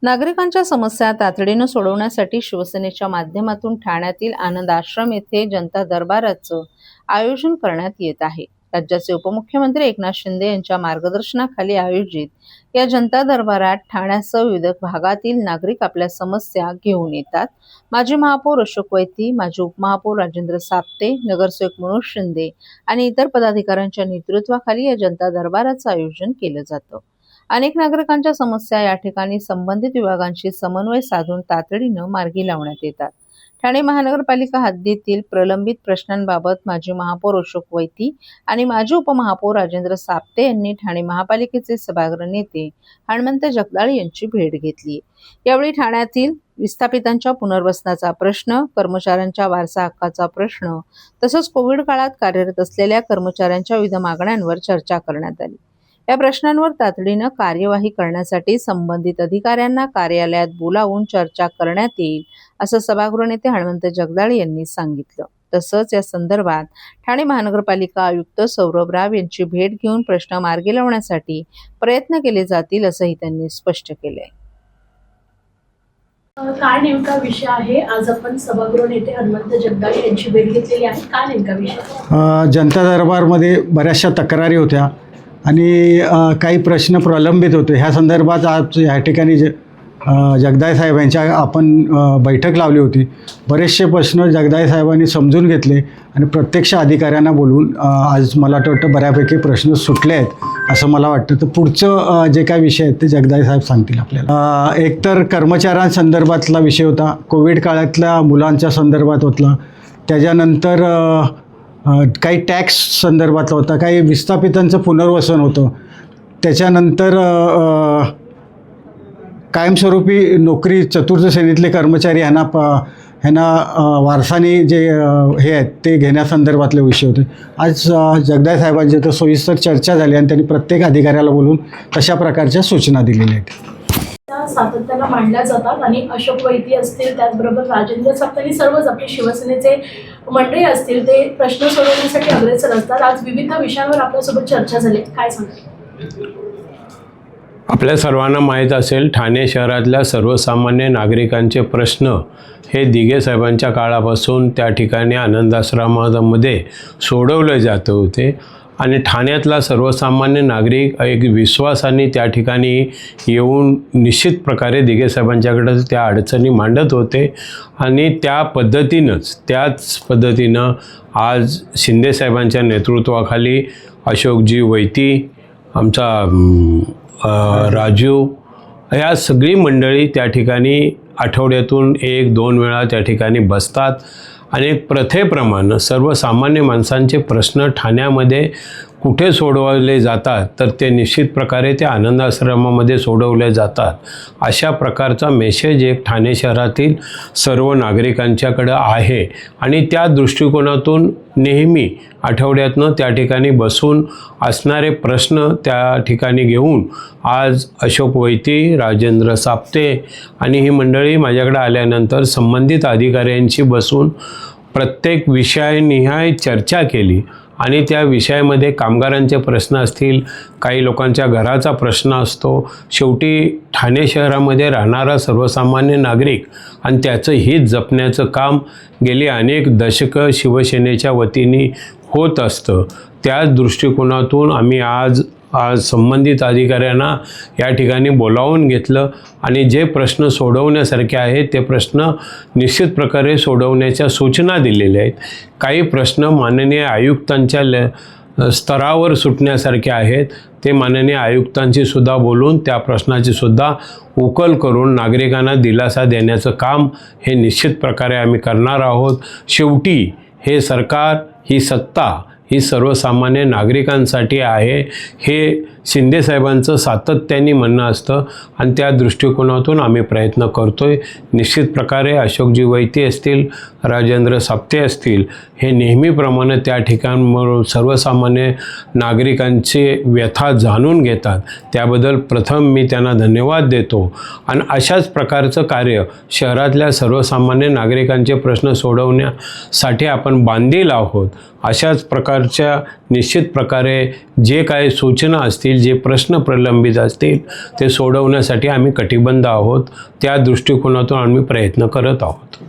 नागरिकांच्या समस्या तातडीनं सोडवण्यासाठी शिवसेनेच्या माध्यमातून ठाण्यातील आनंद आश्रम येथे जनता दरबाराचं आयोजन करण्यात येत आहे. राज्याचे उपमुख्यमंत्री एकनाथ शिंदे यांच्या मार्गदर्शनाखाली आयोजित या जनता दरबारात ठाण्यासह विविध भागातील नागरिक आपल्या समस्या घेऊन येतात. माजी महापौर अशोक वैती, माजी उपमहापौर राजेंद्र साप्ते, नगरसेवक मनोज शिंदे आणि इतर पदाधिकाऱ्यांच्या नेतृत्वाखाली या जनता दरबाराचं आयोजन केलं जातं. अनेक नागरिकांच्या समस्या या ठिकाणी संबंधित विभागांशी समन्वय साधून तातडीनं मार्गी लावण्यात येतात. ठाणे महानगरपालिका हद्दीतील प्रलंबित प्रश्नांबाबत माजी महापौर अशोक वैती आणि माजी उपमहापौर राजेंद्र साप्ते यांनी ठाणे महापालिकेचे सभागृह नेते हणमंत जगदाळे यांची भेट घेतली. यावेळी ठाण्यातील विस्थापितांच्या पुनर्वसनाचा प्रश्न, कर्मचाऱ्यांच्या वारसा हक्काचा प्रश्न तसंच कोविड काळात कार्यरत असलेल्या कर्मचाऱ्यांच्या विविध मागण्यांवर चर्चा करण्यात आली. या प्रश्नांवर तातडीनं कार्यवाही करण्यासाठी संबंधित अधिकाऱ्यांना कार्यालयात बोलावून चर्चा करण्यात येईल, असं सभागृह नेते हणमंत जगदाळे यांनी सांगितलं. तसंच या संदर्भात ठाणे महानगरपालिका आयुक्त सौरभ राव यांची भेट घेऊन प्रश्न मार्गी लावण्यासाठी प्रयत्न केले जातील, असंही त्यांनी स्पष्ट केलंय. काय नेमका विषय आहे? आज आपण सभागृह नेते हणमंत जगदाळे यांची भेट घेतलेली आहे. काय नेमका विषय? जनता दरबारमध्ये बऱ्याचशा तक्रारी होत्या आणि काही प्रश्न प्रलंबित होते. ह्या संदर्भात आज या ठिकाणी जगदाळे साहेब यांच्या आपण बैठक लावली होती. बरेचसे प्रश्न जगदाळे साहेबांनी समजून घेतले आणि प्रत्यक्ष अधिकाऱ्यांना बोलवून आज मला वाटतं बऱ्यापैकी प्रश्न सुटले आहेत असं मला वाटतं. तर पुढचं जे काय विषय आहेत ते जगदाळे साहेब सांगतील आपल्याला. एकतर कर्मचाऱ्यांसंदर्भातला विषय होता, कोविड काळातल्या मुलांच्या संदर्भात होता, त्याच्यानंतर काही टॅक्स संदर्भातला होता, काही विस्थापितांचं पुनर्वसन होतं, त्याच्यानंतर कायमस्वरूपी नोकरी चतुर्थ श्रेणीतले कर्मचारी ह्यांना वारसाने जे हे आहेत ते घेण्यासंदर्भातले विषय होते. आज जगदाळे साहेबांची तर सविस्तर चर्चा झाली आणि त्यांनी प्रत्येक अधिकाऱ्याला बोलून तशा प्रकारच्या सूचना दिलेल्या आहेत. सातत्यानं मांडल्या जातात आणि अशोक वैती असतील, त्याचबरोबर राजेंद्र साप्ते, सर्वच आपले शिवसेनेचे मंडळी असतील, ते प्रश्न सोडवण्यासाठी अग्रेसर असतात. आज विविध विषयांवर आपल्यासोबत चर्चा झाली. काय सांगाल? आपल्या सर्वांना माहीत असेल, ठाणे शहरातल्या सर्वसामान्य नागरिकांचे प्रश्न हे दिघे साहेबांच्या काळापासून त्या ठिकाणी आनंदाश्रमामध्ये सोडवले जात होते आणि ठाण्यातला सर्वसामान्य नागरिक एक विश्वासाने त्या ठिकाणी येऊन निश्चित प्रकारे दिघे साहेबांच्याकडे त्या अडचणी मांडत होते आणि त्याच पद्धतीनं आज शिंदे साहेबांच्या नेतृत्वाखाली अशोकजी वैती, आमचा राजू, या सगळी मंडळी त्या ठिकाणी आठवड्यातून 1-2 वेळा त्या ठिकाणी बसतात आणि प्रथेप्रमाणे सर्वसामान्य माणसांचे प्रश्न ठाण्यामध्ये कुठे सोडवले जातात तर ते निश्चित प्रकारे त्या आनंदाश्रमामध्ये सोडवले जातात. अशा प्रकारचा मेसेज एक ठाणे शहरातील सर्व नागरिकांच्याकडं आहे आणि त्या दृष्टिकोनातून नेहमी आठवड्यातनं त्या ठिकाणी बसून असणारे प्रश्न त्या ठिकाणी घेऊन आज अशोक वैती, राजेंद्र साप्ते आणि ही मंडळी माझ्याकडे आल्यानंतर संबंधित अधिकाऱ्यांशी बसून प्रत्येक विषयानिहाय चर्चा केली आणि त्या विषयामध्ये कामगारांचे प्रश्न असतील, काही लोकांच्या घराचा प्रश्न असतो, शेवटी ठाणे शहरामध्ये राहणारा सर्वसामान्य नागरिक आणि त्याचं हित जपण्याचं काम गेली अनेक दशकं शिवसेनेच्या वतीने होत असतं. त्या दृष्टिकोनातून आम्ही आज संबंधित अधिकाऱ्यांना या ठिकाणी बोलावून घेतलं आणि जे प्रश्न सोडवण्यासारखे आहेत ते प्रश्न निश्चित प्रकारे सोडवण्याच्या सूचना दिलेल्या आहेत. काही प्रश्न माननीय आयुक्तांच्या स्तरावर सुटण्यासारखे आहेत, ते माननीय आयुक्तांशी सुद्धा बोलून त्या प्रश्नाची सुद्धा उकल करून नागरिकांना दिलासा देण्याचं काम हे निश्चित प्रकारे आम्ही करणार आहोत. शेवटी हे सरकार, ही सत्ता ही सर्वसामान्य नागरिकांसाठी आहे, हे शिंदे साहेबांचं सातत्याने म्हणणं असतं आणि त्या दृष्टिकोनातून आम्ही प्रयत्न करतोय. निश्चित प्रकारे अशोकजी वैती असतील, राजेंद्र साप्ते असतील, हे नेहमीप्रमाणे त्या ठिकाणावर सर्वसामान्य नागरिकांची व्यथा जाणून घेतात. त्याबद्दल प्रथम मी त्यांना धन्यवाद देतो आणि अशाच प्रकारचं कार्य शहरातल्या सर्वसामान्य नागरिकांचे प्रश्न सोडवण्यासाठी आपण बांधील आहोत. अशाच प्रकारच्या निश्चित प्रकारे जे काही सूचना असतील, जे प्रश्न प्रलंबित असतील ते सोडवण्यासाठी आम्ही कटिबद्ध आहोत. त्या दृष्टिकोनातून आम्ही प्रयत्न करत आहोत.